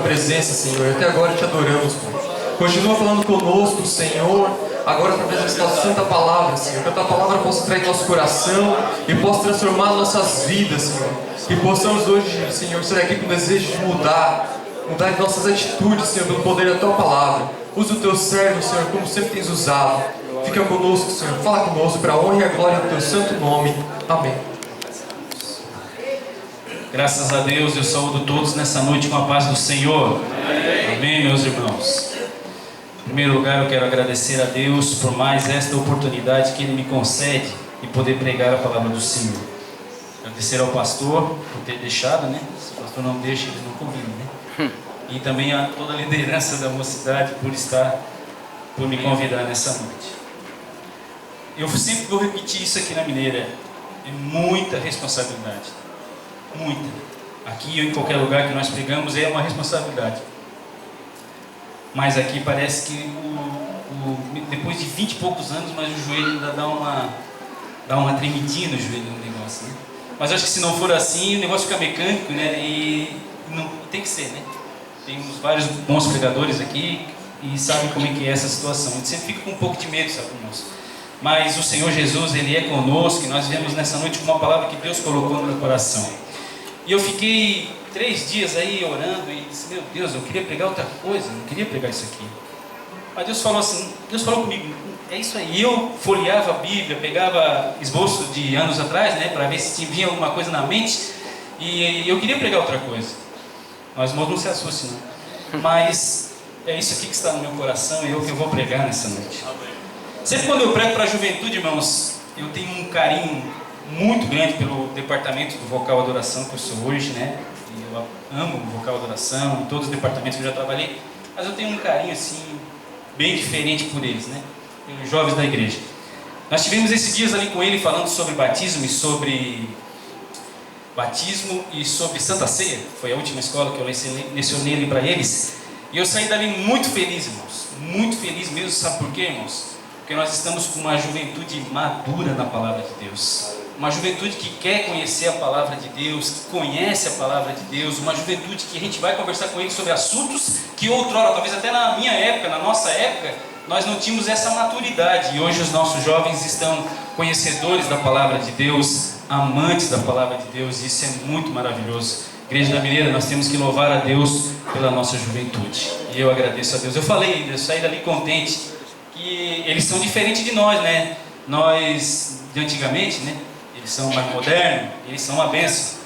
presença, Senhor. Até agora te adoramos, Pai. Continua falando conosco, Senhor, agora através da tua santa palavra, Senhor. Que a tua palavra possa entrar em nosso coração e possa transformar nossas vidas, Senhor. Que possamos hoje, Senhor, sair aqui com o desejo de mudar as nossas atitudes, Senhor, pelo poder da tua palavra. Usa o teu servo, Senhor, como sempre tens usado. Fica conosco, Senhor. Fala conosco para a honra e a glória do teu santo nome. Amém. Graças a Deus, eu saúdo todos nessa noite com a paz do Senhor. Amém, meus irmãos. Em primeiro lugar, eu quero agradecer a Deus por mais esta oportunidade que Ele me concede de poder pregar a palavra do Senhor. Agradecer ao pastor por ter deixado, né? Se o pastor não deixa, ele não convida, né? E também a toda a liderança da mocidade por me convidar nessa noite. Eu sempre vou repetir isso aqui na Mineira. É muita responsabilidade. Muita. Aqui ou em qualquer lugar que nós pregamos é uma responsabilidade. Mas aqui parece que depois de 20 e poucos anos, mas o joelho ainda dá uma tremidinha no joelho no negócio, né? Mas acho que se não for assim, o negócio fica mecânico, né? E não tem que ser, né? Temos vários bons pregadores aqui e sabem como é que é essa situação. A gente sempre fica com um pouco de medo, sabe, irmãos? Mas o Senhor Jesus, Ele é conosco e nós viemos nessa noite com uma palavra que Deus colocou no meu coração. E eu fiquei 3 dias aí orando e disse, meu Deus, eu queria pregar outra coisa, não queria pregar isso aqui. Mas Deus falou assim, Deus falou comigo, é isso aí. E eu folheava a Bíblia, pegava esboço de anos atrás, né, para ver se vinha alguma coisa na mente. E eu queria pregar outra coisa. Mas irmãos, não se assustem, não. Mas é isso aqui que está no meu coração e eu que eu vou pregar nessa noite. Sempre quando eu prego para a juventude, irmãos, eu tenho um carinho muito grande pelo departamento do vocal adoração que eu sou hoje, né? E eu amo o vocal adoração, em todos os departamentos que eu já trabalhei, mas eu tenho um carinho assim, bem diferente por eles, né? Pelos jovens da igreja. Nós tivemos esses dias ali com ele falando sobre batismo e sobre Santa Ceia. Foi a última escola que eu lecionei ali para eles. E eu saí dali muito feliz, irmãos. Muito feliz mesmo, sabe por quê, irmãos? Porque nós estamos com uma juventude madura na palavra de Deus. Uma juventude que quer conhecer a palavra de Deus, que conhece a palavra de Deus. Uma juventude que a gente vai conversar com eles sobre assuntos que outrora, talvez até na minha época, na nossa época, nós não tínhamos essa maturidade. E hoje os nossos jovens estão conhecedores da palavra de Deus, amantes da palavra de Deus. E isso é muito maravilhoso. Igreja da Mineira, nós temos que louvar a Deus pela nossa juventude. E eu agradeço a Deus. Eu falei, eu saí dali contente que eles são diferentes de nós, né? Nós, de antigamente, né? Eles são mais modernos, eles são uma bênção.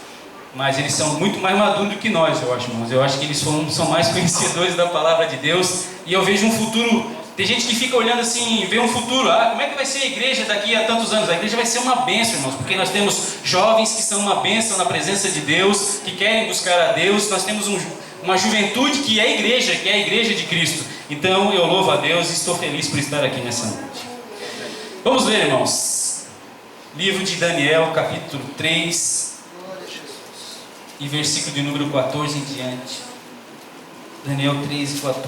Mas eles são muito mais maduros do que nós, eu acho, irmãos. Eu acho que eles são mais conhecedores da palavra de Deus. E eu vejo um futuro. Tem gente que fica olhando assim, vê um futuro. Como é que vai ser a igreja daqui a tantos anos? A igreja vai ser uma bênção, irmãos. Porque nós temos jovens que são uma bênção na presença de Deus, que querem buscar a Deus. Nós temos uma juventude que é a igreja de Cristo. Então eu louvo a Deus e estou feliz por estar aqui nessa noite. Vamos ler, irmãos. Livro de Daniel, capítulo 3, e versículo de número 14 em diante. Daniel 3 e 14.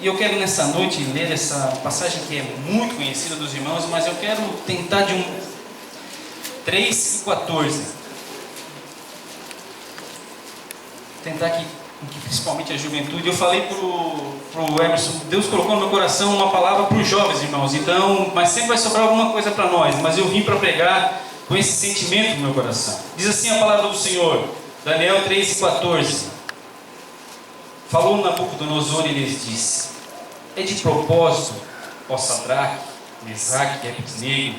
E eu quero nessa noite ler essa passagem que é muito conhecida dos irmãos, mas eu quero tentar de 3 e 14. Tentar que principalmente a juventude. Eu falei pro Emerson, Deus colocou no meu coração uma palavra para os jovens, irmãos. Então, mas sempre vai sobrar alguma coisa para nós. Mas eu vim para pregar com esse sentimento no meu coração. Diz assim a palavra do Senhor, Daniel 3 e 14. Falou Nabucodonosor e lhes disse: é de propósito, ó Sadraque, Mesaque e Abednego,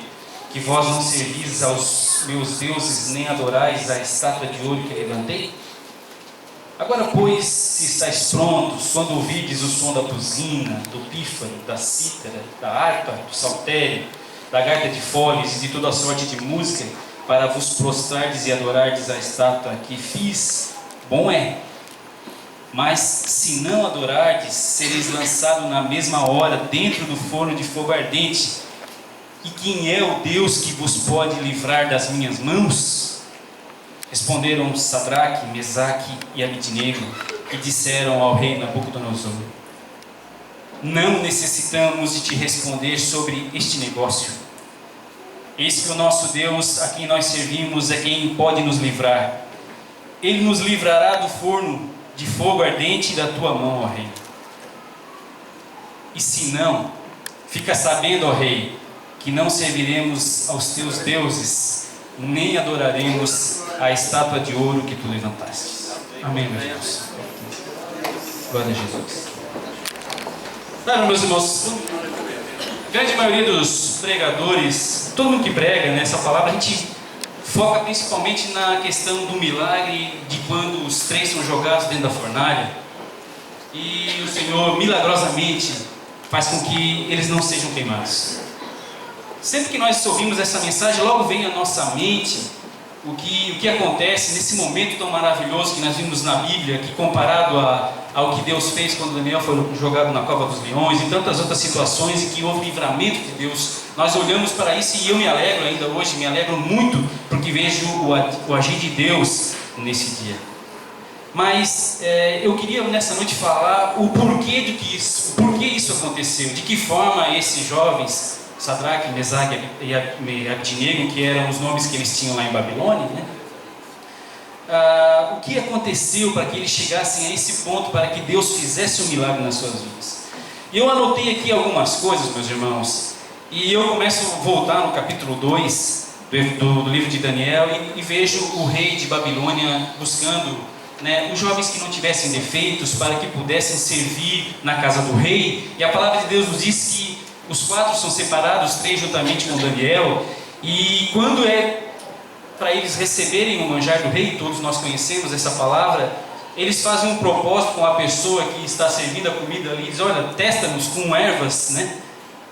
que vós não servis aos meus deuses, nem adorais a estátua de ouro que levantei? Agora, pois, se estáis prontos, quando ouvides o som da buzina, do pífaro, da cítara, da harpa, do saltério, da gaita de foles e de toda sorte de música, para vos prostrardes e adorardes a estátua que fiz, bom é. Mas, se não adorardes, sereis lançado na mesma hora dentro do forno de fogo ardente. E quem é o Deus que vos pode livrar das minhas mãos? Responderam Sadraque, Mesaque e Abednego e disseram ao rei Nabucodonosor: não necessitamos de te responder sobre este negócio. Eis que o nosso Deus, a quem nós servimos, é quem pode nos livrar. Ele nos livrará do forno de fogo ardente da tua mão, ó rei. E se não, fica sabendo, ó rei, que não serviremos aos teus deuses, nem adoraremos a estátua de ouro que tu levantaste. Amém, meus irmãos. Glória a Jesus. Claro, meus irmãos, a grande maioria dos pregadores, todo mundo que prega nessa palavra, a gente foca principalmente na questão do milagre de quando os três são jogados dentro da fornalha e o Senhor milagrosamente faz com que eles não sejam queimados. Sempre que nós ouvimos essa mensagem, logo vem à nossa mente o que acontece nesse momento tão maravilhoso que nós vimos na Bíblia, que comparado ao que Deus fez quando Daniel foi jogado na cova dos leões e tantas outras situações em que houve livramento de Deus, nós olhamos para isso e eu me alegro ainda hoje, me alegro muito porque vejo o agir de Deus nesse dia. Mas eu queria nessa noite falar o porquê por que isso aconteceu, de que forma esses jovens, Sadraque, Mesaque e Abdinego, que eram os nomes que eles tinham lá em Babilônia, né? O que aconteceu para que eles chegassem a esse ponto, para que Deus fizesse um milagre nas suas vidas. E eu anotei aqui algumas coisas, meus irmãos, e eu começo a voltar no capítulo 2 do livro de Daniel e vejo o rei de Babilônia buscando, né, os jovens que não tivessem defeitos para que pudessem servir na casa do rei. E a palavra de Deus nos diz que os 4 são separados, 3 juntamente com Daniel, e quando é para eles receberem o manjar do rei, todos nós conhecemos essa palavra, eles fazem um propósito com a pessoa que está servindo a comida ali, diz: olha, testa-nos com ervas, né?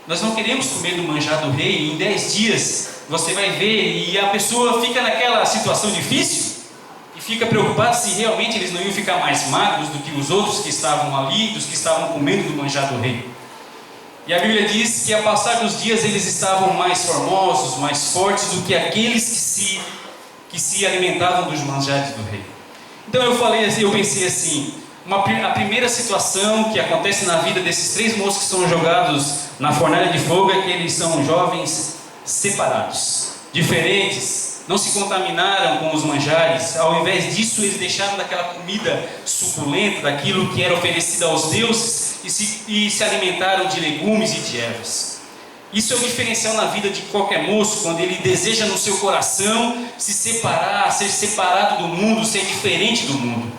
Nós não queremos comer do manjar do rei, em 10 dias você vai ver, e a pessoa fica naquela situação difícil, e fica preocupada se realmente eles não iam ficar mais magros do que os outros que estavam ali, dos que estavam comendo do manjar do rei. E a Bíblia diz que, a passar dos dias, eles estavam mais formosos, mais fortes do que aqueles que se alimentavam dos manjares do rei. Então eu pensei assim, a primeira situação que acontece na vida desses 3 moços que são jogados na fornalha de fogo é que eles são jovens separados, diferentes, não se contaminaram com os manjares. Ao invés disso, eles deixaram daquela comida suculenta, daquilo que era oferecido aos deuses, e se alimentaram de legumes e de ervas. Isso é um diferencial na vida de qualquer moço, quando ele deseja no seu coração se separar, ser separado do mundo, ser diferente do mundo.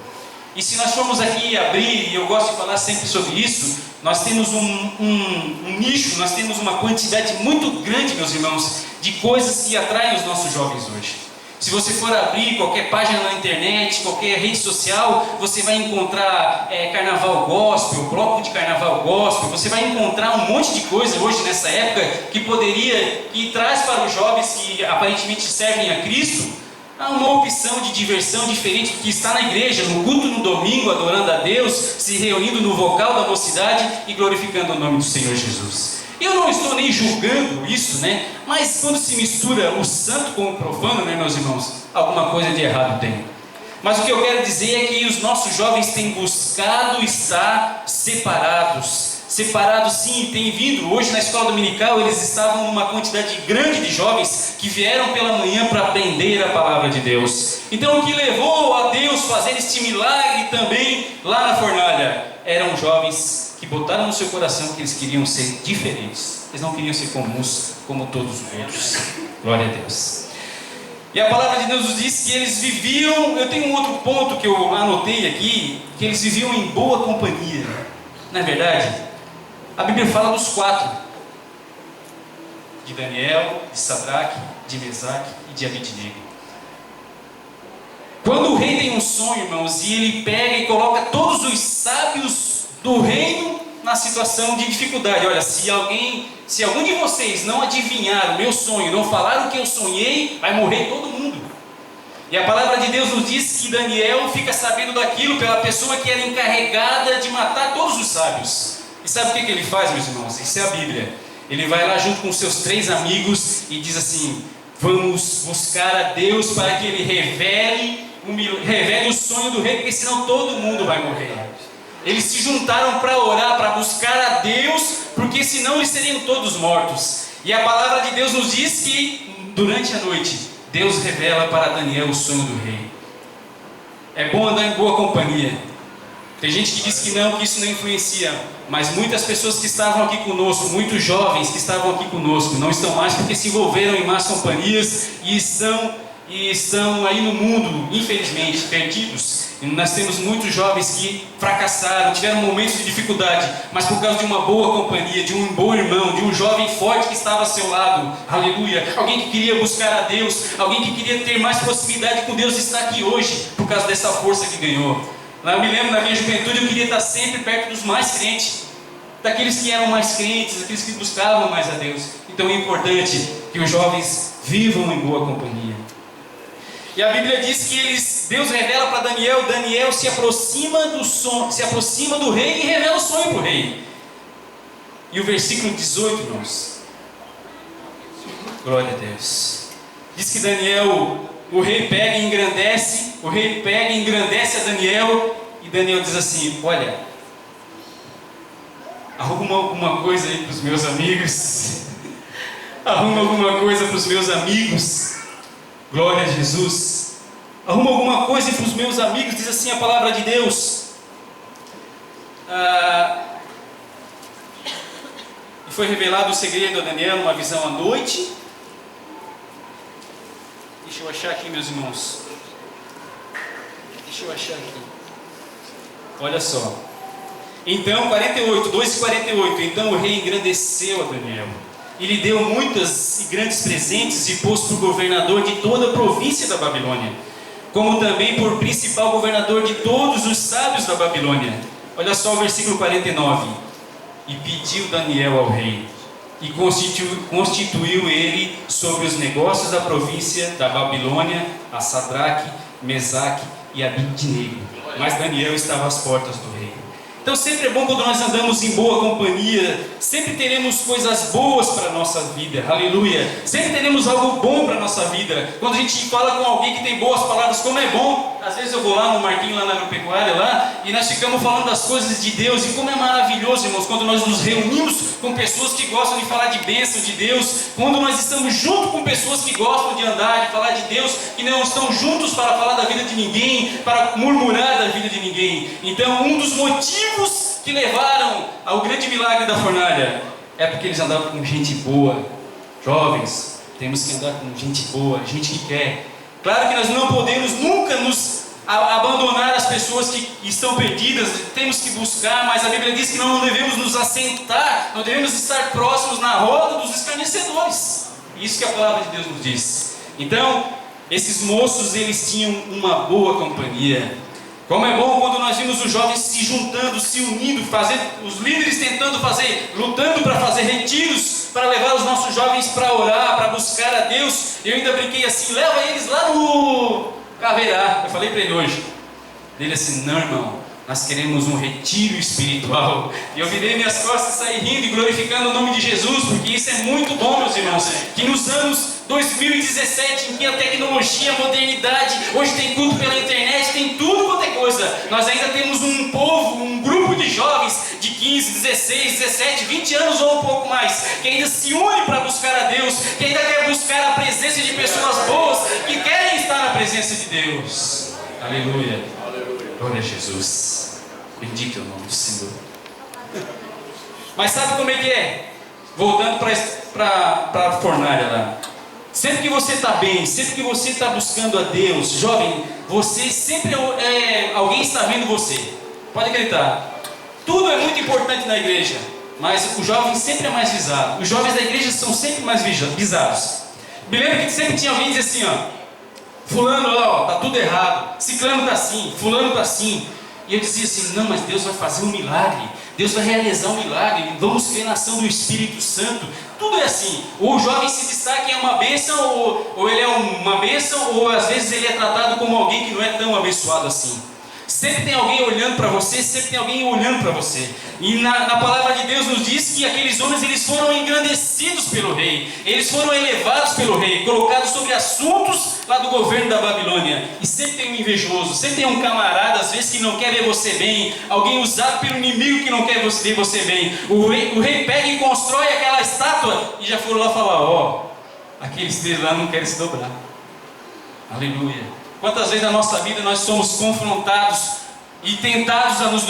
E se nós formos aqui abrir, e eu gosto de falar sempre sobre isso, nós temos um nicho, nós temos uma quantidade muito grande, meus irmãos, de coisas que atraem os nossos jovens hoje. Se você for abrir qualquer página na internet, qualquer rede social, você vai encontrar carnaval gospel, bloco de carnaval gospel, você vai encontrar um monte de coisa hoje nessa época que traz para os jovens que aparentemente servem a Cristo uma opção de diversão diferente do que está na igreja, no culto no domingo, adorando a Deus, se reunindo no vocal da mocidade e glorificando o nome do Senhor Jesus. Eu não estou nem julgando isso, né? Mas quando se mistura o santo com o profano, né, meus irmãos, alguma coisa de errado tem. Mas o que eu quero dizer é que os nossos jovens têm buscado estar separados. Separados, sim, tem vindo. Hoje na escola dominical eles estavam numa quantidade grande de jovens que vieram pela manhã para aprender a palavra de Deus. Então o que levou a Deus a fazer este milagre também lá na fornalha eram jovens que botaram no seu coração que eles queriam ser diferentes. Eles não queriam ser comuns como todos os outros. Glória a Deus. E a palavra de Deus nos diz que eles viviam, eu tenho um outro ponto que eu anotei aqui, que eles viviam em boa companhia. Não é verdade? A Bíblia fala dos 4. De Daniel, de Sadraque, de Mesaque e de Abdinego. Quando o rei tem um sonho, irmãos, e ele pega e coloca todos os sábios do reino na situação de dificuldade. Olha, se algum de vocês não adivinhar o meu sonho, não falar o que eu sonhei, vai morrer todo mundo. E a palavra de Deus nos diz que Daniel fica sabendo daquilo pela pessoa que era encarregada de matar todos os sábios. E sabe o que ele faz, meus irmãos? Isso é a Bíblia. Ele vai lá junto com seus 3 amigos e diz assim: vamos buscar a Deus para que ele revele o sonho do rei, porque senão todo mundo vai morrer. Eles se juntaram para orar, para buscar a Deus, porque senão eles seriam todos mortos. E a palavra de Deus nos diz que durante a noite Deus revela para Daniel o sonho do rei. É bom andar em boa companhia. Tem gente que diz que isso não influencia, mas muitas pessoas que estavam aqui conosco, muitos jovens que estavam aqui conosco, não estão mais porque se envolveram em más companhias e estão aí no mundo, infelizmente, perdidos. E nós temos muitos jovens que fracassaram, tiveram momentos de dificuldade, mas por causa de uma boa companhia, de um bom irmão, de um jovem forte que estava ao seu lado, aleluia, alguém que queria buscar a Deus, alguém que queria ter mais proximidade com Deus, está aqui hoje, por causa dessa força que ganhou. Eu me lembro, na minha juventude, eu queria estar sempre perto dos mais crentes, daqueles que eram mais crentes, daqueles que buscavam mais a Deus. Então é importante que os jovens vivam em boa companhia. E a Bíblia diz que Deus revela para Daniel se aproxima do rei e revela o sonho para o rei. E o versículo 18, irmãos, glória a Deus, diz que o rei pega e engrandece a Daniel, e Daniel diz assim: olha, arruma alguma coisa aí para os meus amigos, arruma alguma coisa para os meus amigos, glória a Jesus, arruma alguma coisa para os meus amigos, diz assim a palavra de Deus. E foi revelado o segredo a Daniel numa visão à noite. Deixa eu achar aqui, meus irmãos. Olha só. Então, 2:48. Então o rei engrandeceu a Daniel e lhe deu muitas e grandes presentes e pôs por governador de toda a província da Babilônia, como também por principal governador de todos os sábios da Babilônia. Olha só o versículo 49. E pediu Daniel ao rei, e constituiu ele sobre os negócios da província da Babilônia a Sadraque, Mesaque e Abidnego. Mas Daniel estava às portas do rei. Então sempre é bom quando nós andamos em boa companhia, sempre teremos coisas boas para a nossa vida, aleluia, sempre teremos algo bom para a nossa vida. Quando a gente fala com alguém que tem boas palavras, como é bom, às vezes eu vou lá no Marquinhos, lá na agropecuária, lá, e nós ficamos falando das coisas de Deus, e como é maravilhoso, irmãos, quando nós nos reunimos com pessoas que gostam de falar de bênção de Deus, quando nós estamos junto com pessoas que gostam de andar, de falar de Deus, que não estão juntos para falar da vida de ninguém, para murmurar da vida de ninguém. Então um dos motivos que levaram ao grande milagre da fornalha é porque eles andavam com gente boa. Jovens, temos que andar com gente boa, gente que quer. Claro que nós não podemos nunca nos abandonar as pessoas que estão perdidas, temos que buscar, mas a Bíblia diz que não devemos nos assentar, não devemos estar próximos na roda dos escarnecedores. Isso que a palavra de Deus nos diz. Então, esses moços, eles tinham uma boa companhia. Como é bom quando nós vimos os jovens se juntando, se unindo, os líderes lutando para fazer retiros, para levar os nossos jovens para orar, para buscar a Deus. Eu ainda brinquei assim: leva eles lá no Caveirá. Eu falei para ele hoje. Ele assim: não, irmão, nós queremos um retiro espiritual. E eu virei minhas costas e saí rindo e glorificando o nome de Jesus, porque isso é muito bom, meus irmãos. Que nos anos 2017, em que a tecnologia, a modernidade, hoje tem culto pela internet, tem tudo quanto é coisa, nós ainda temos um povo, um grupo de jovens de 15, 16, 17, 20 anos ou um pouco mais, que ainda se une para buscar a Deus, que ainda quer buscar a presença de pessoas boas, que querem estar na presença de Deus. Aleluia. Glória a Jesus. Bendito é o nome do Senhor. Mas sabe como é que é? Voltando para a fornalha lá. Sempre que você está bem, sempre que você está buscando a Deus, jovem, você sempre alguém está vendo você. Pode acreditar. Tudo é muito importante na igreja, mas o jovem sempre é mais visado. Os jovens da igreja são sempre mais visados. Me lembro que sempre tinha alguém que dizia assim, ó: fulano lá, ó, tá tudo errado, ciclano tá assim, fulano tá assim. E eu dizia assim: não, mas Deus vai fazer um milagre, Deus vai realizar um milagre, vamos crer na ação do Espírito Santo. Tudo é assim. Ou o jovem se destaca em uma bênção, ou ele é uma bênção, ou às vezes ele é tratado como alguém que não é tão abençoado assim. Sempre tem alguém olhando para você, sempre tem alguém olhando para você. E na palavra de Deus nos diz que aqueles homens, eles foram engrandecidos pelo rei, eles foram elevados pelo rei, colocados sobre assuntos lá do governo da Babilônia. E sempre tem um invejoso, sempre tem um camarada, às vezes, que não quer ver você bem, alguém usado pelo inimigo que não quer ver você bem. O rei pega e constrói aquela estátua e já foram lá falar: ó, aqueles três lá não querem se dobrar. Aleluia. Quantas vezes na nossa vida nós somos confrontados e tentados a nos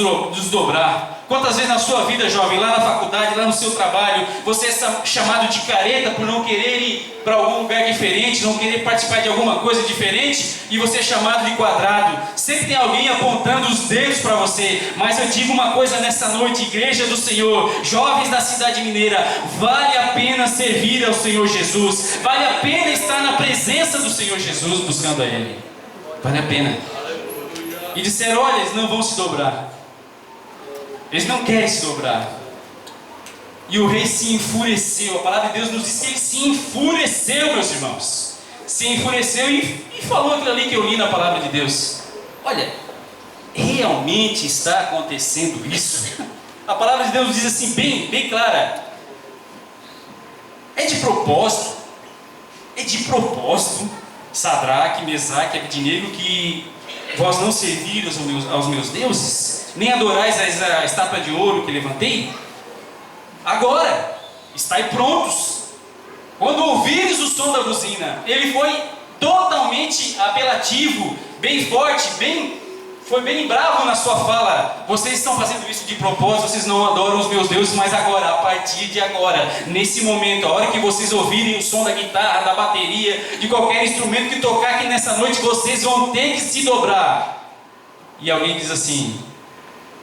dobrar? Quantas vezes na sua vida, jovem, lá na faculdade, lá no seu trabalho, você é chamado de careta por não querer ir para algum lugar diferente, não querer participar de alguma coisa diferente, e você é chamado de quadrado. Sempre tem alguém apontando os dedos para você. Mas eu digo uma coisa nessa noite, igreja do Senhor, jovens da cidade mineira, vale a pena servir ao Senhor Jesus, vale a pena estar na presença do Senhor Jesus, buscando a Ele, vale a pena. E disseram: olha, eles não vão se dobrar, eles não querem se dobrar. E o rei se enfureceu. A palavra de Deus nos diz que ele se enfureceu, meus irmãos. Se enfureceu e falou aquilo ali que eu li na palavra de Deus. Olha, realmente está acontecendo isso? A palavra de Deus diz assim, bem clara: é de propósito, Sadraque, Mesaque e Abednego, que vós não serviram aos meus deuses, nem adorais a estátua de ouro que levantei? Agora, estai prontos. Quando ouvires o som da buzina. Ele foi totalmente apelativo, bem forte, foi bem bravo na sua fala. Vocês estão fazendo isso de propósito, vocês não adoram os meus deuses, mas agora, a partir de agora, nesse momento, a hora que vocês ouvirem o som da guitarra, da bateria, de qualquer instrumento que tocar aqui nessa noite, vocês vão ter que se dobrar. E alguém diz assim: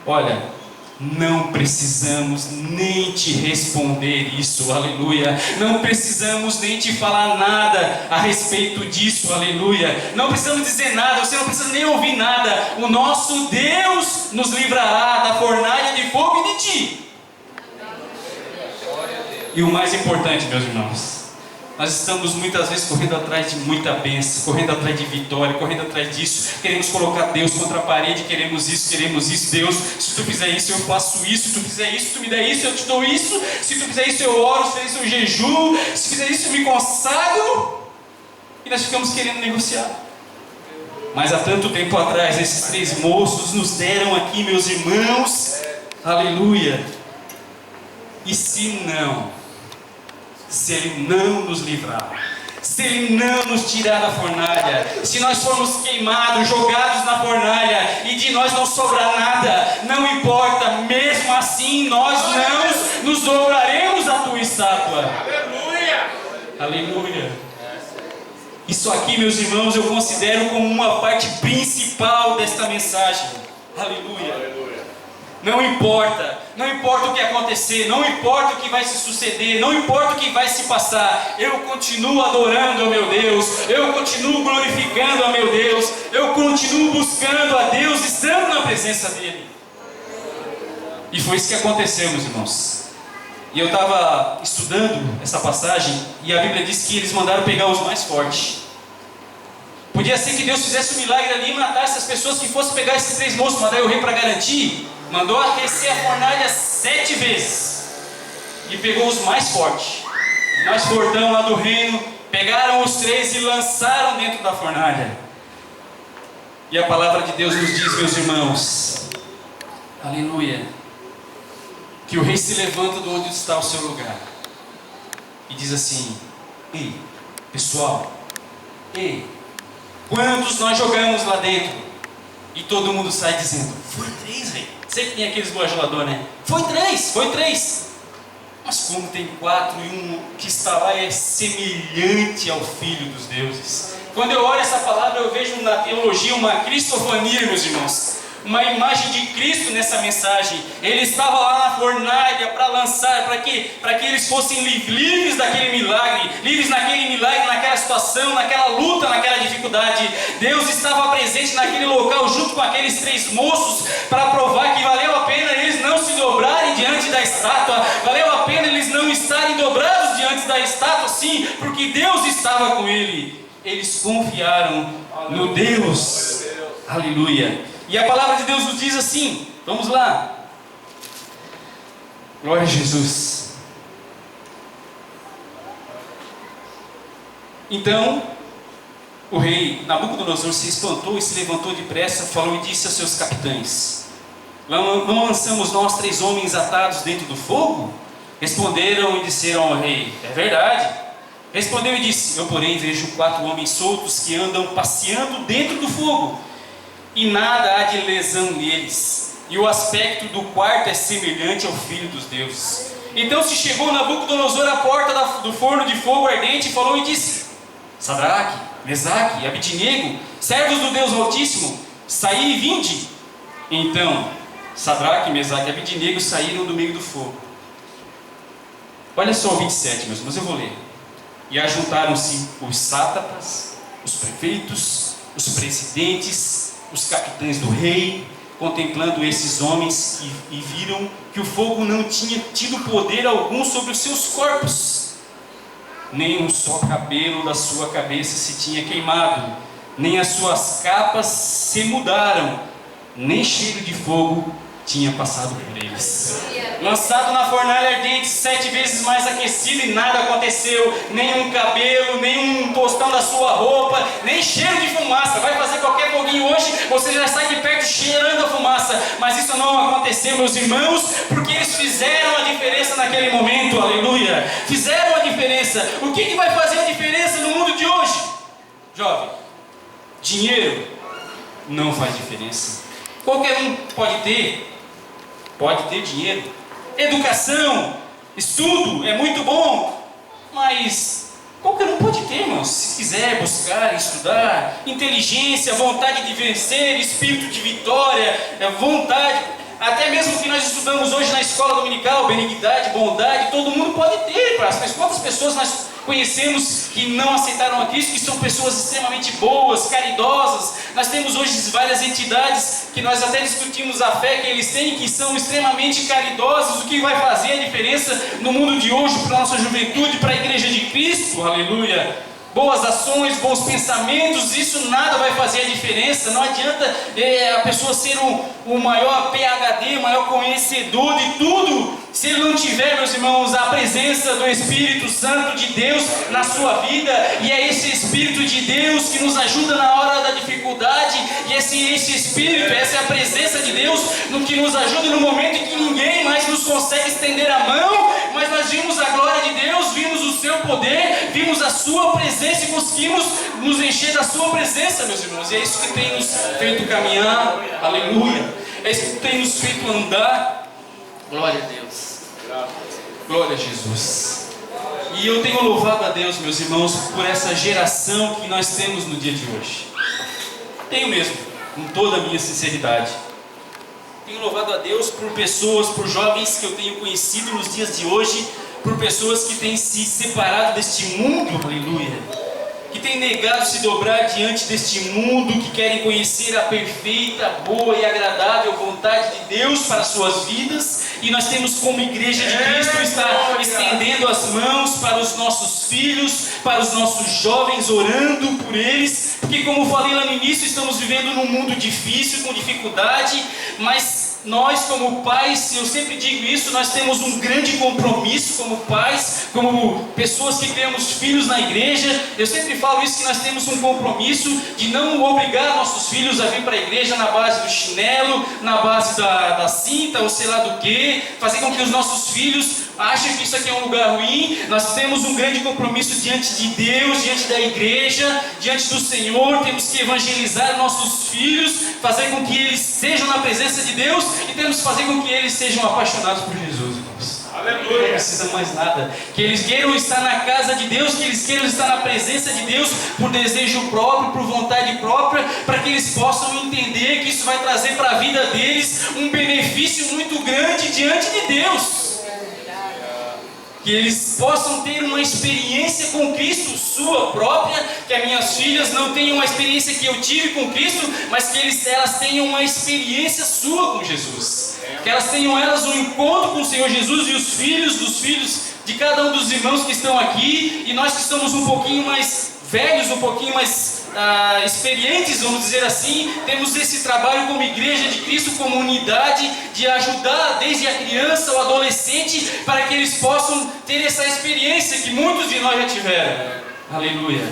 olha, não precisamos nem te responder isso, aleluia. Não precisamos nem te falar nada a respeito disso, aleluia. Não precisamos dizer nada, você não precisa nem ouvir nada. O nosso Deus nos livrará da fornalha de fogo e de ti. E o mais importante, meus irmãos, nós estamos muitas vezes correndo atrás de muita bênção, correndo atrás de vitória, correndo atrás disso. Queremos colocar Deus contra a parede, queremos isso. Deus, se tu fizer isso, eu faço isso. Se tu fizer isso, tu me dá isso, eu te dou isso. Se tu fizer isso, eu oro. Se tu fizer isso, eu jejuo. Se fizer isso, eu me consagro. E nós ficamos querendo negociar. Mas há tanto tempo atrás, esses 3 moços nos deram aqui, meus irmãos, aleluia. E se Ele não nos livrar, se Ele não nos tirar da fornalha, se nós formos queimados, jogados na fornalha e de nós não sobrar nada, não importa, mesmo assim nós não nos dobraremos à tua estátua. Aleluia! Aleluia! Isso aqui, meus irmãos, eu considero como uma parte principal desta mensagem. Aleluia! Não importa o que acontecer, não importa o que vai se suceder, não importa o que vai se passar, eu continuo adorando ao meu Deus, eu continuo glorificando ao meu Deus, eu continuo buscando a Deus, estando na presença dEle. E foi isso que aconteceu, meus irmãos. E eu estava estudando essa passagem, e a Bíblia diz que eles mandaram pegar os mais fortes. Podia ser que Deus fizesse um milagre ali e matasse as pessoas que fossem pegar esses 3 moços, mandar o rei para garantir. Mandou aquecer a fornalha 7 vezes. E pegou os mais fortes. Os mais fortão lá do reino. Pegaram os 3 e lançaram dentro da fornalha. E a palavra de Deus nos diz, meus irmãos, aleluia, que o rei se levanta de onde está o seu lugar. E diz assim: ei, pessoal, quantos nós jogamos lá dentro? E todo mundo sai dizendo: foi 3, rei. Sempre tem aqueles bajuladores, né? Foi 3. Mas como tem 4 e um que está lá é semelhante ao Filho dos deuses. Quando eu olho essa palavra, eu vejo na teologia uma cristofania, meus irmãos. Uma imagem de Cristo nessa mensagem. Ele estava lá na fornalha para lançar, para que eles fossem livres daquele milagre, livres naquele milagre, naquela situação, naquela luta, naquela dificuldade. Deus estava presente naquele local junto com aqueles 3 moços para provar que valeu a pena eles não se dobrarem diante da estátua, valeu a pena eles não estarem dobrados diante da estátua, sim, porque Deus estava com ele. Eles confiaram no Deus. Aleluia. E a palavra de Deus nos diz assim, vamos lá. Glória a Jesus. Então, o rei Nabucodonosor se espantou e se levantou depressa, falou e disse aos seus capitães: não lançamos nós 3 homens atados dentro do fogo? Responderam e disseram ao rei: é verdade. Respondeu e disse: eu, porém, vejo 4 homens soltos que andam passeando dentro do fogo, e nada há de lesão neles, e o aspecto do quarto é semelhante ao Filho dos deuses. Então se chegou Nabucodonosor à porta do forno de fogo ardente e falou e disse: Sadraque, Mesaque e Abidnego, servos do Deus Altíssimo, saí e vinde. Então Sadraque, Mesaque e Abidnego saíram do meio do fogo. Olha só o 27, meus irmãos, eu vou ler. E ajuntaram-se os sátrapas, os prefeitos, os presidentes, os capitães do rei, contemplando esses homens, e viram que o fogo não tinha tido poder algum sobre os seus corpos. Nem um só cabelo da sua cabeça se tinha queimado, nem as suas capas se mudaram, nem cheiro de fogo tinha passado por eles. Lançado na fornalha ardente 7 vezes mais aquecido, e nada aconteceu, nem um cabelo, nem um tostão da sua roupa, nem cheiro de fumaça. Vai fazer qualquer foguinho hoje, você já sai de perto cheirando a fumaça. Mas isso não aconteceu, meus irmãos, porque eles fizeram a diferença naquele momento. Aleluia! Fizeram a diferença. O que vai fazer a diferença no mundo de hoje? Jovem, dinheiro não faz diferença. Qualquer um pode ter dinheiro. Educação, estudo é muito bom, mas qualquer um pode ter, irmãos, se quiser buscar, estudar. Inteligência, vontade de vencer, espírito de vitória, vontade. Até mesmo que nós estudamos hoje na escola dominical, benignidade, bondade, todo mundo pode ter. Mas quantas pessoas nós conhecemos que não aceitaram a Cristo, que são pessoas extremamente boas, caridosas? Nós temos hoje várias entidades que nós até discutimos a fé que eles têm, que são extremamente caridosos. O que vai fazer a diferença no mundo de hoje para a nossa juventude, para a igreja de Cristo? Aleluia! Boas ações, bons pensamentos, isso nada vai fazer a diferença. Não adianta a pessoa ser o maior PhD, o maior conhecedor de tudo, se ele não tiver, meus irmãos, a presença do Espírito Santo de Deus na sua vida. E é esse Espírito de Deus que nos ajuda na hora da dificuldade, e esse Espírito, essa é a presença de Deus no que nos ajuda no momento em que ninguém mais nos consegue estender a mão, mas nós vimos a glória de Deus, vimos o seu poder, vimos a sua presença e conseguimos nos encher da sua presença, meus irmãos. E é isso que tem nos feito caminhar, aleluia, é isso que tem nos feito andar. Glória a Deus, glória a Jesus. E eu tenho louvado a Deus, meus irmãos, por essa geração que nós temos no dia de hoje. Tenho mesmo, com toda a minha sinceridade. Tenho louvado a Deus por pessoas, por jovens que eu tenho conhecido nos dias de hoje, por pessoas que têm se separado deste mundo, aleluia, que têm negado se dobrar diante deste mundo, que querem conhecer a perfeita, boa e agradável vontade de Deus para as suas vidas. E nós temos, como igreja de Cristo, estar estendendo as mãos para os nossos filhos, para os nossos jovens, orando por eles, porque, como falei lá no início, estamos vivendo num mundo difícil, com dificuldade, mas nós, como pais, eu sempre digo isso, nós temos um grande compromisso como pais, como pessoas que criamos filhos na igreja. Eu sempre falo isso, que nós temos um compromisso de não obrigar nossos filhos a vir para a igreja na base do chinelo, na base da cinta, ou sei lá do que, fazer com que os nossos filhos achem que isso aqui é um lugar ruim. Nós temos um grande compromisso diante de Deus, diante da igreja, diante do Senhor. Temos que evangelizar nossos filhos, fazer com que eles sejam na presença de Deus, e temos que fazer com que eles sejam apaixonados por Jesus, irmãos. Aleluia. Não precisa mais nada. Que eles queiram estar na casa de Deus, que eles queiram estar na presença de Deus por desejo próprio, por vontade própria, para que eles possam entender que isso vai trazer para a vida deles um benefício muito grande diante de Deus. Que eles possam ter uma experiência com Cristo, sua própria, que as minhas filhas não tenham uma experiência que eu tive com Cristo, mas que elas tenham uma experiência sua com Jesus. Que elas tenham um encontro com o Senhor Jesus, e os filhos dos filhos de cada um dos irmãos que estão aqui, e nós que estamos um pouquinho mais velhos, um pouquinho mais experientes, vamos dizer assim, temos esse trabalho como igreja de Cristo, como unidade, de ajudar desde a criança ao adolescente, para que eles possam ter essa experiência que muitos de nós já tiveram, aleluia,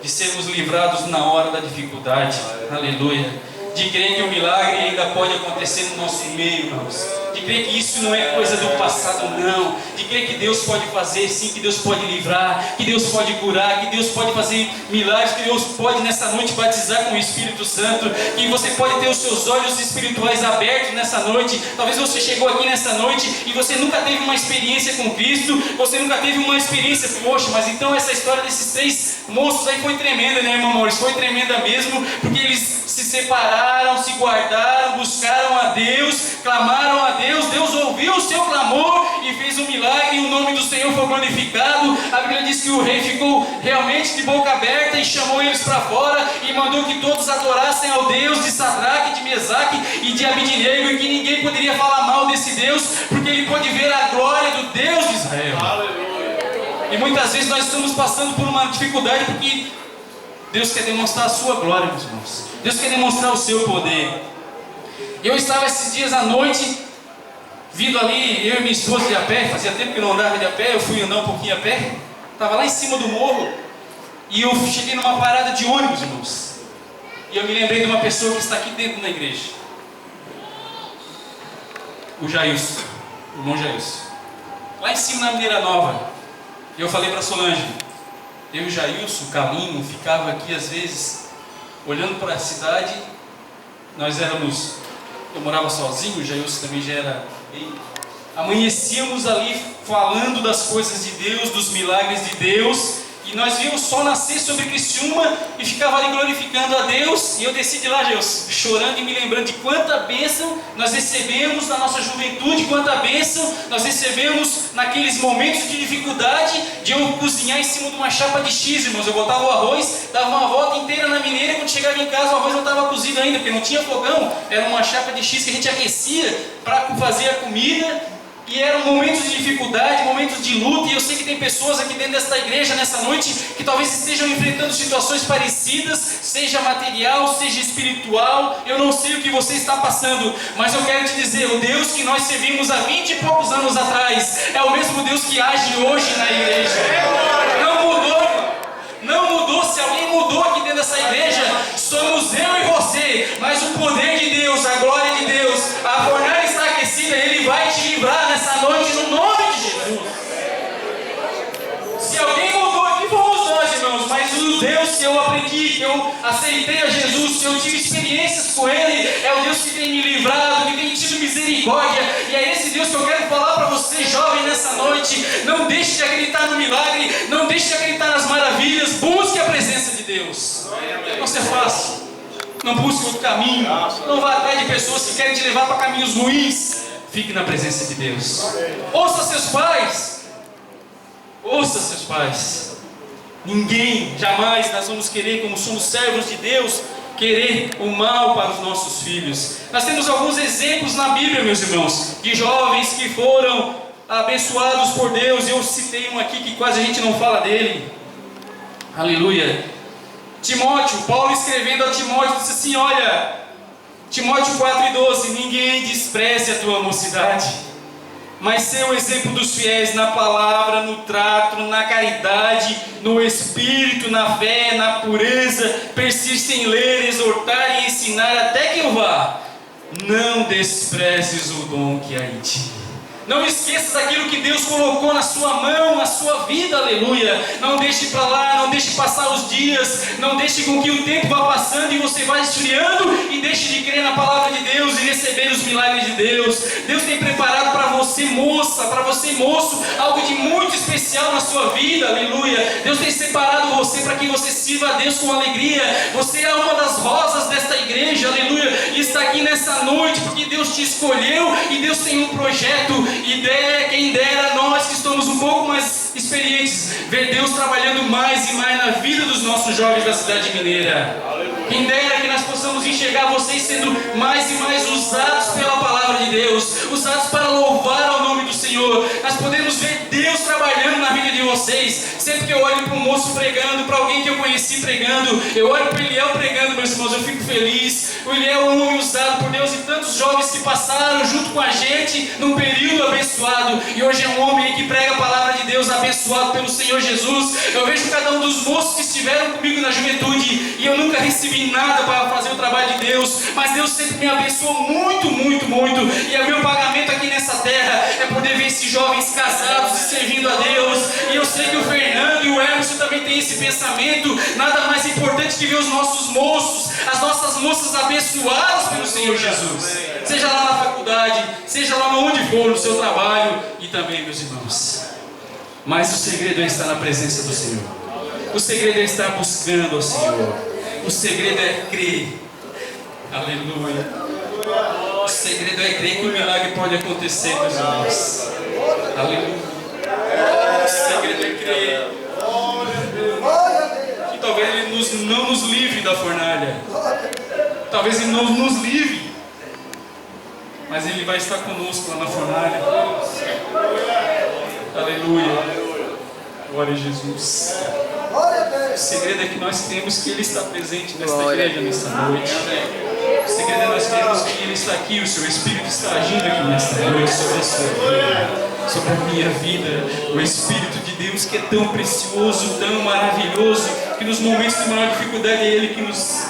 de sermos livrados na hora da dificuldade, aleluia, de crer que o milagre ainda pode acontecer no nosso meio, irmãos, de crer que isso não é coisa do passado, não, de crer que Deus pode fazer sim, que Deus pode livrar, que Deus pode curar, que Deus pode fazer milagres, que Deus pode nessa noite batizar com o Espírito Santo, que você pode ter os seus olhos espirituais abertos nessa noite. Talvez você chegou aqui nessa noite e você nunca teve uma experiência com Cristo, você nunca teve uma experiência, poxa, mas então essa história desses 3 moços aí foi tremenda, né, irmão Maurício? Foi tremenda mesmo, porque eles se separaram, se guardaram, buscaram a Deus, clamaram a Deus, Deus ouviu o seu clamor e fez um milagre, e o nome do Senhor foi glorificado. A Bíblia diz que o rei ficou realmente de boca aberta e chamou eles para fora e mandou que todos adorassem ao Deus de Sadraque, de Mesaque e de Abidnego, e que ninguém poderia falar mal desse Deus, porque ele pôde ver a glória do Deus de Israel. E muitas vezes nós estamos passando por uma dificuldade porque Deus quer demonstrar a sua glória, meus irmãos. Deus quer demonstrar o seu poder. Eu estava esses dias à noite, vindo ali, eu e minha esposa de a pé, fazia tempo que eu não andava de a pé, eu fui andar um pouquinho a pé, estava lá em cima do morro, e eu cheguei numa parada de ônibus, irmãos. E eu me lembrei de uma pessoa que está aqui dentro da igreja. O Jailson, o irmão Jailson. Lá em cima na Mineira Nova. Eu falei para Solange, eu e o Jailson, o Calinho, ficava aqui às vezes, olhando para a cidade. Eu morava sozinho, o Jailson também já era bem. Amanhecíamos ali falando das coisas de Deus, dos milagres de Deus. E nós vimos o sol nascer sobre Criciúma e ficava ali glorificando a Deus. E eu desci de lá, Deus, chorando e me lembrando de quanta bênção nós recebemos na nossa juventude, quanta bênção nós recebemos naqueles momentos de dificuldade, de eu cozinhar em cima de uma chapa de X, irmãos. Eu botava o arroz, dava uma volta inteira na mineira, e quando chegava em casa o arroz não estava cozido ainda, porque não tinha fogão, era uma chapa de X que a gente aquecia para fazer a comida. E eram momentos de dificuldade, momentos de luta, e eu sei que tem pessoas aqui dentro desta igreja, nessa noite, que talvez estejam enfrentando situações parecidas, seja material, seja espiritual. Eu não sei o que você está passando, mas eu quero te dizer, o Deus que nós servimos há 20 e poucos anos atrás, é o mesmo Deus que age hoje na igreja. Não mudou, não mudou. Se alguém mudou aqui dentro dessa igreja, somos eu e você, mas o poder de Deus, a glória de Deus, a fornalha está aquecida, Ele vai te livrar nessa noite no nome de Jesus. Se alguém mudou aqui, fomos nós, irmãos, mas o Deus que eu aprendi, que eu aceitei a Jesus, que eu tive experiências com Ele, é o Deus que tem me livrado, que tem tido misericórdia, e é esse Deus que eu quero falar para você, jovem, nessa noite. Não deixe de acreditar no milagre, não deixe de acreditar nas maravilhas, busque a presença de Deus. Não ser fácil. Não busque outro caminho. Não vá atrás de pessoas que querem te levar para caminhos ruins. Fique na presença de Deus. Ouça seus pais. Ouça seus pais. Ninguém, jamais nós vamos querer, como somos servos de Deus, querer o mal para os nossos filhos. Nós temos alguns exemplos na Bíblia, meus irmãos, de jovens que foram abençoados por Deus. Eu citei um aqui que quase a gente não fala dele. Aleluia. Timóteo, Paulo escrevendo a Timóteo, disse assim, olha, Timóteo 4:12, ninguém despreze a tua mocidade, mas ser o exemplo dos fiéis na palavra, no trato, na caridade, no espírito, na fé, na pureza, persiste em ler, exortar e ensinar até que eu vá. Não desprezes o dom que há em ti. Não esqueças aquilo que Deus colocou na sua mão, na sua vida, aleluia. Não deixe para lá, não deixe passar os dias, não deixe com que o tempo vá passando e você vá esfriando e deixe de crer na palavra de Deus e receber os milagres de Deus. Deus tem preparado para você, moça, para você, moço, algo de muito especial na sua vida, aleluia. Deus tem separado você para que você sirva a Deus com alegria. Você é uma das rosas desta igreja, aleluia, e está aqui nessa noite porque Deus te escolheu e Deus tem um projeto. E quem dera nós que estamos um pouco mais experientes, ver Deus trabalhando mais e mais na vida dos nossos jovens da cidade mineira. Quem dera que nós possamos enxergar vocês sendo mais e mais usados pela palavra de Deus, usados para louvar ao nome do Senhor. Nós podemos ver Deus trabalhando na vida de vocês, ser sempre que eu olho para um moço pregando, para alguém que eu conheci pregando, eu olho para o Eliel pregando, meus irmãos, eu fico feliz. O Eliel é um homem usado por Deus e tantos jovens que passaram junto com a gente num período abençoado. E hoje é um homem que prega a palavra de Deus, abençoado pelo Senhor Jesus. Eu vejo cada um dos moços que estiveram comigo na juventude e eu nunca recebi nada para fazer o trabalho de Deus, mas Deus sempre me abençoou muito, muito, muito. E o meu pagamento aqui nessa terra é poder ver esses jovens casados e servindo a Deus. E eu sei que o Fernando e o Emerson também têm esse pensamento. Nada mais importante que ver os nossos moços, as nossas moças abençoadas pelo Senhor Jesus. Seja lá na faculdade, seja lá onde for, no seu trabalho e também, meus irmãos. Mas o segredo é estar na presença do Senhor. O segredo é estar buscando ao Senhor. O segredo é crer. Aleluia. O segredo é crer que o milagre pode acontecer, meus irmãos. Aleluia. O segredo é crer que talvez Ele não nos livre da fornalha. Talvez Ele não nos livre, mas Ele vai estar conosco lá na fornalha. Aleluia. Glória a Jesus. O segredo é que nós temos que Ele está presente nesta igreja, nesta noite. O segredo é nós temos que Ele está aqui, o Seu Espírito está agindo aqui nesta noite sobre a sua vida, sobre a minha vida. O Espírito de Deus que é tão precioso, tão maravilhoso, que nos momentos de maior dificuldade é Ele que nos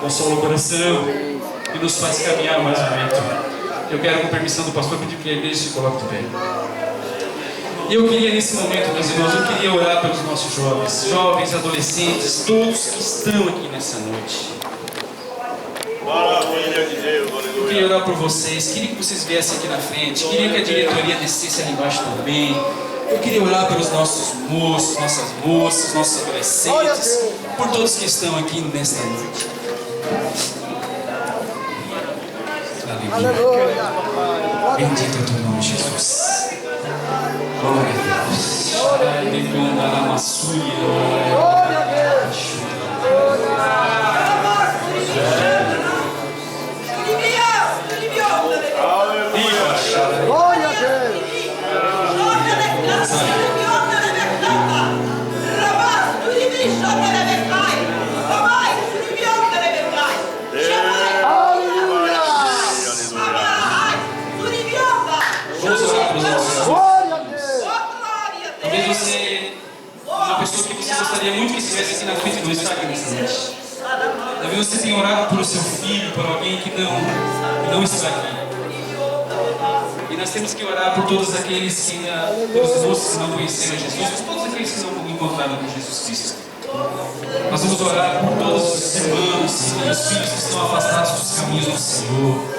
consola o coração, que nos faz caminhar mais um momento. Eu quero, com permissão do pastor, pedir que a igreja se coloque de pé. E eu queria nesse momento, meus irmãos, eu queria orar pelos nossos jovens, adolescentes, todos que estão aqui nessa noite. Maravilha de Deus, Eu queria orar por vocês, queria que vocês viessem aqui na frente, queria que a diretoria descesse ali embaixo também. Eu queria orar pelos nossos moços, nossas moças, nossos adolescentes, por todos que estão aqui nesta noite. Aleluia. Bendito é o teu nome, Jesus. Glória a Deus. Glória a Deus. Glória a Deus. Talvez você, uma pessoa que você gostaria muito que estivesse aqui na frente do Instagram nessa noite. Talvez você tenha orado por seu filho, por alguém que não está aqui. E nós temos que orar por todos aqueles que, pelos moços que não conheceram Jesus, todos aqueles que não encontraram com Jesus Cristo. Nós vamos orar por todos os irmãos e os filhos que estão afastados dos caminhos do Senhor.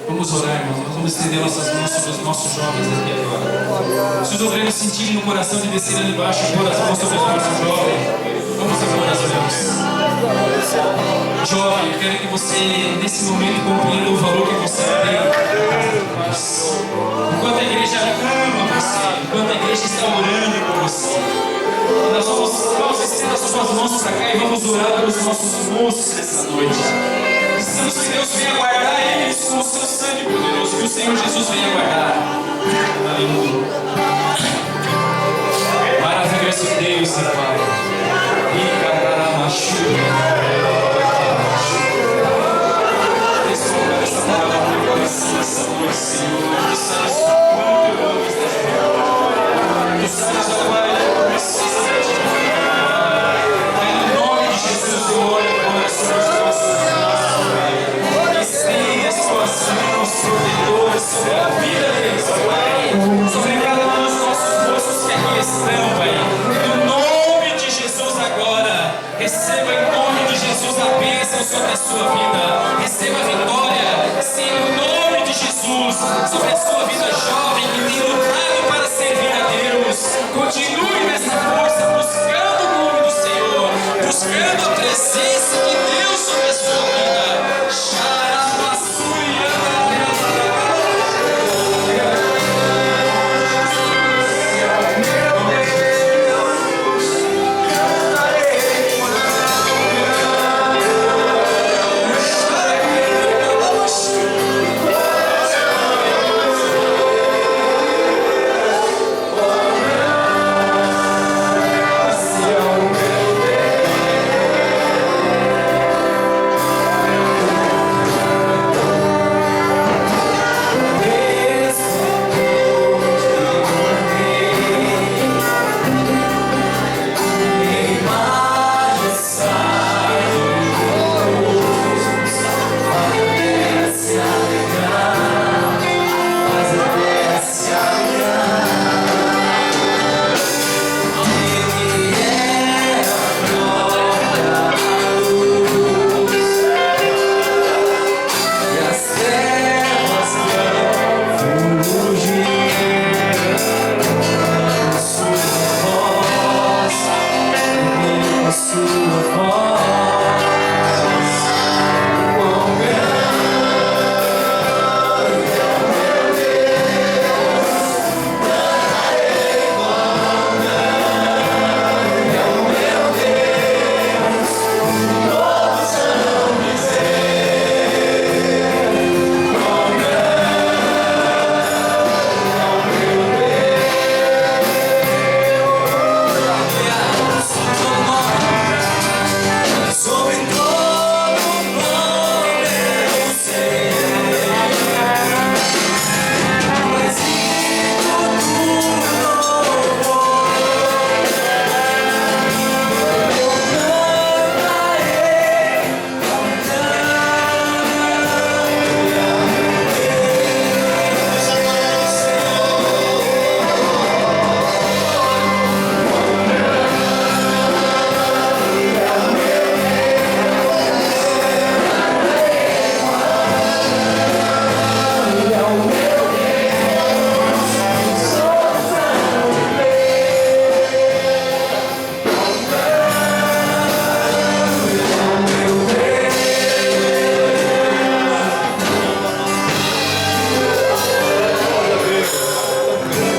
Vamos orar, irmãos. Nós vamos estender nossas mãos sobre os nossos jovens aqui agora. Se os obreiros sentirem no coração de descer ali embaixo e pôr as mãos sobre os nossos jovens, vamos impor as mãos. Jovem, eu quero que você, nesse momento, compreenda o valor que você tem. Enquanto a igreja ama você, enquanto a igreja está orando por você, nós vamos estender as suas mãos para cá e vamos orar pelos nossos moços nessa noite. Precisamos que Deus venha guardar eles com o seu sangue poderoso, que o Senhor Jesus venha guardar. Aleluia. Maravilhoso Deus e Pai. E cararamachu. Desculpa essa palavra no coração dessa noite, Senhor. Tu sabes o quanto eu amo esta vida. Tu sabes, ó Pai, a necessidade de vida. Pai, no nome de Jesus, eu oro agora sobre os nossos irmãos, Pai. Estende as tuas mãos protetoras sobre a vida deles, ó Pai. Sobre cada um dos nossos moços que aqui estão, Pai. No nome de Jesus agora, receba em nome de Jesus a bênção sobre a sua vida. Receba a vitória, sim, no nome de Jesus, sobre a sua vida.